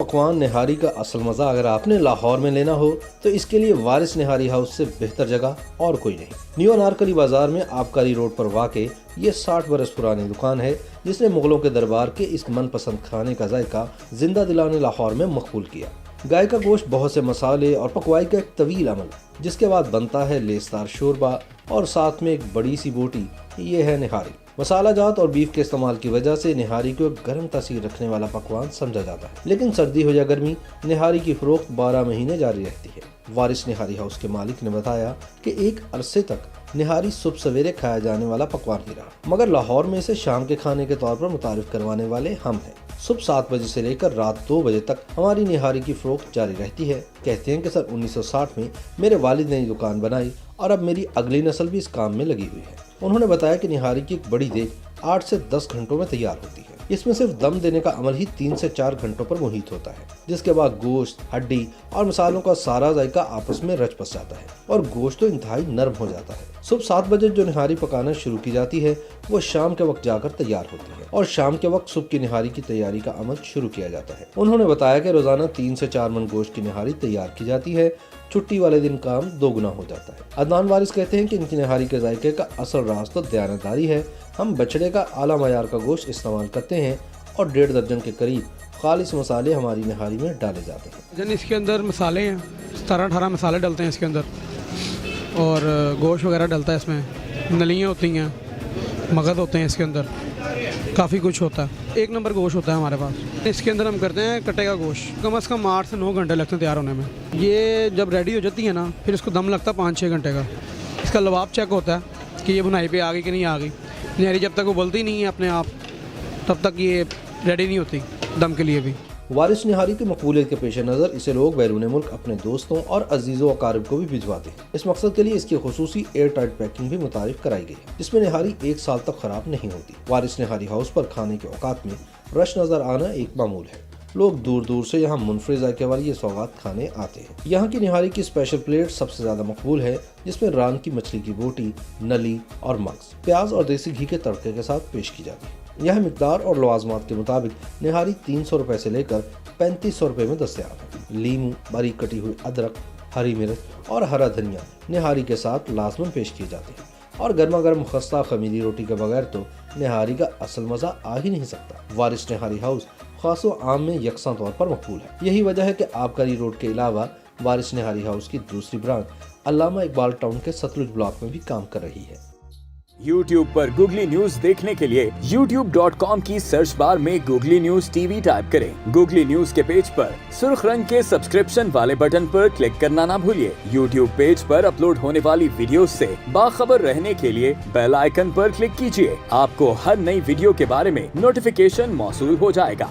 پکوان نہاری کا اصل مزہ اگر آپ نے لاہور میں لینا ہو تو اس کے لیے وارث نہاری ہاؤس سے بہتر جگہ اور کوئی نہیں۔ نیو انارکلی بازار میں آبکاری روڈ پر واقع یہ 60 برس پرانی دکان ہے جس نے مغلوں کے دربار کے اس من پسند کھانے کا ذائقہ زندہ دلانے لاہور میں مقبول کیا۔ گائے کا گوشت، بہت سے مسالے اور پکوائی کا ایک طویل عمل، جس کے بعد بنتا ہے لیسدار شوربہ اور ساتھ میں ایک بڑی سی بوٹی، یہ ہے نہاری۔ مسالہ جات اور بیف کے استعمال کی وجہ سے نہاری کو ایک گرم تاثیر رکھنے والا پکوان سمجھا جاتا ہے، لیکن سردی ہو یا گرمی نہاری کی فروخت 12 مہینے جاری رہتی ہے۔ وارث نہاری ہاؤس کے مالک نے بتایا کہ ایک عرصے تک نہاری صبح سویرے کھایا جانے والا پکوان ہی رہا، مگر لاہور میں اسے شام کے کھانے کے طور پر متعارف کروانے والے ہم ہیں۔ صبح 7 بجے سے لے کر رات 2 بجے تک ہماری نہاری کی فروخت جاری رہتی ہے۔ کہتے ہیں کہ سن 1960 میں میرے والد نے یہ دکان بنائی اور اب میری اگلی نسل بھی اس کام میں لگی ہوئی ہے۔ انہوں نے بتایا کہ نہاری کی ایک بڑی دیگ 8 سے 10 گھنٹوں میں تیار ہوتی ہے۔ اس میں صرف دم دینے کا عمل ہی 3 سے 4 گھنٹوں پر محیط ہوتا ہے، جس کے بعد گوشت، ہڈی اور مسالوں کا سارا ذائقہ آپس میں رچ بس جاتا ہے اور گوشت تو انتہائی نرم ہو جاتا ہے۔ صبح 7 بجے جو نہاری پکانا شروع کی جاتی ہے وہ شام کے وقت جا کر تیار ہوتی ہے اور شام کے وقت صبح کی نہاری کی تیاری کا عمل شروع کیا جاتا ہے۔ انہوں نے بتایا کہ روزانہ 3 سے 4 من گوشت کی نہاری تیار کی جاتی ہے۔ چھٹی والے دن کام 2 گنا ہو جاتا ہے۔ عدنان وارث کہتے ہیں کہ ان کی نہاری کے ذائقے کا اصل راز تو دیانتداری ہے۔ ہم بچڑے کا اعلیٰ معیار کا گوشت استعمال کرتے ہیں اور 1.5 درجن کے قریب خالص مسالے ہماری نہاری میں ڈالے جاتے ہیں۔ اس کے اندر مسالے ہیں، 17-18 مسالے ڈلتے ہیں اس کے اندر، اور گوشت وغیرہ ڈلتا ہے اس میں، نلیاں ہوتی ہیں، مغز ہوتے ہیں اس کے اندر، کافی کچھ ہوتا ہے۔ 1 نمبر گوشت ہوتا ہے ہمارے پاس۔ اس کے اندر ہم کرتے ہیں کٹے کا گوشت، کم از کم 8 سے 9 گھنٹے لگتے ہیں تیار ہونے میں۔ یہ جب ریڈی ہو جاتی ہے نا، پھر اس کو دم لگتا ہے 5-6 گھنٹے کا۔ اس کا لباب چیک ہوتا ہے کہ یہ بنائی پہ آ گئی کہ نہیں آ گئی۔ نہاری جب تک وہ بولتی نہیں ہے اپنے آپ، تب تک یہ ریڈی نہیں ہوتی دم کے لیے بھی۔ وارث نہاری کی مقبولیت کے پیش نظر اسے لوگ بیرون ملک اپنے دوستوں اور عزیزوں و اقارب کو بھی بھجواتے ہیں۔ اس مقصد کے لیے اس کی خصوصی ایئر ٹائٹ پیکنگ بھی متعارف کرائی گئی ہے، جس میں نہاری 1 سال تک خراب نہیں ہوتی۔ وارث نہاری ہاؤس پر کھانے کے اوقات میں رش نظر آنا ایک معمول ہے۔ لوگ دور دور سے یہاں منفرد ذائقے والی یہ سوغات کھانے آتے ہیں۔ یہاں کی نہاری کی اسپیشل پلیٹ سب سے زیادہ مقبول ہے، جس میں ران کی مچھلی کی بوٹی، نلی اور مغز پیاز اور دیسی گھی کے تڑکے کے ساتھ پیش کی جاتی ہے۔ یہاں مقدار اور لوازمات کے مطابق نہاری 300 روپے سے لے کر 3500 روپے میں دستیاب ہے۔ لیمو، باریک کٹی ہوئی ادرک، ہری مرچ اور ہرا دھنیا نہاری کے ساتھ لازماً پیش کیے جاتے ہیں، اور گرما گرم خستہ خمیری روٹی کے بغیر تو نہاری کا اصل مزہ آ ہی نہیں سکتا۔ وارث نہاری ہاؤس خاص و عام میں یکساں طور پر مقبول ہے۔ یہی وجہ ہے کہ آبکاری روڈ کے علاوہ وارث نہاری ہاؤس کی دوسری برانچ علامہ اقبال ٹاؤن کے ستلج بلاک میں بھی کام کر رہی ہے۔ YouTube پر گوگلی نیوز دیکھنے کے لیے youtube.com کی سرچ بار میں googly news T V type کریں۔ گوگلی نیوز کے پیج پر سرخ رنگ کے سبسکرپشن والے بٹن پر کلک کرنا نہ بھولیے۔ YouTube پیج پر اپلوڈ ہونے والی ویڈیوز سے باخبر رہنے کے لیے بیل آئیکن پر کلک کیجیے۔ آپ کو ہر نئی ویڈیو کے بارے میں نوٹیفیکیشن موصول ہو جائے گا۔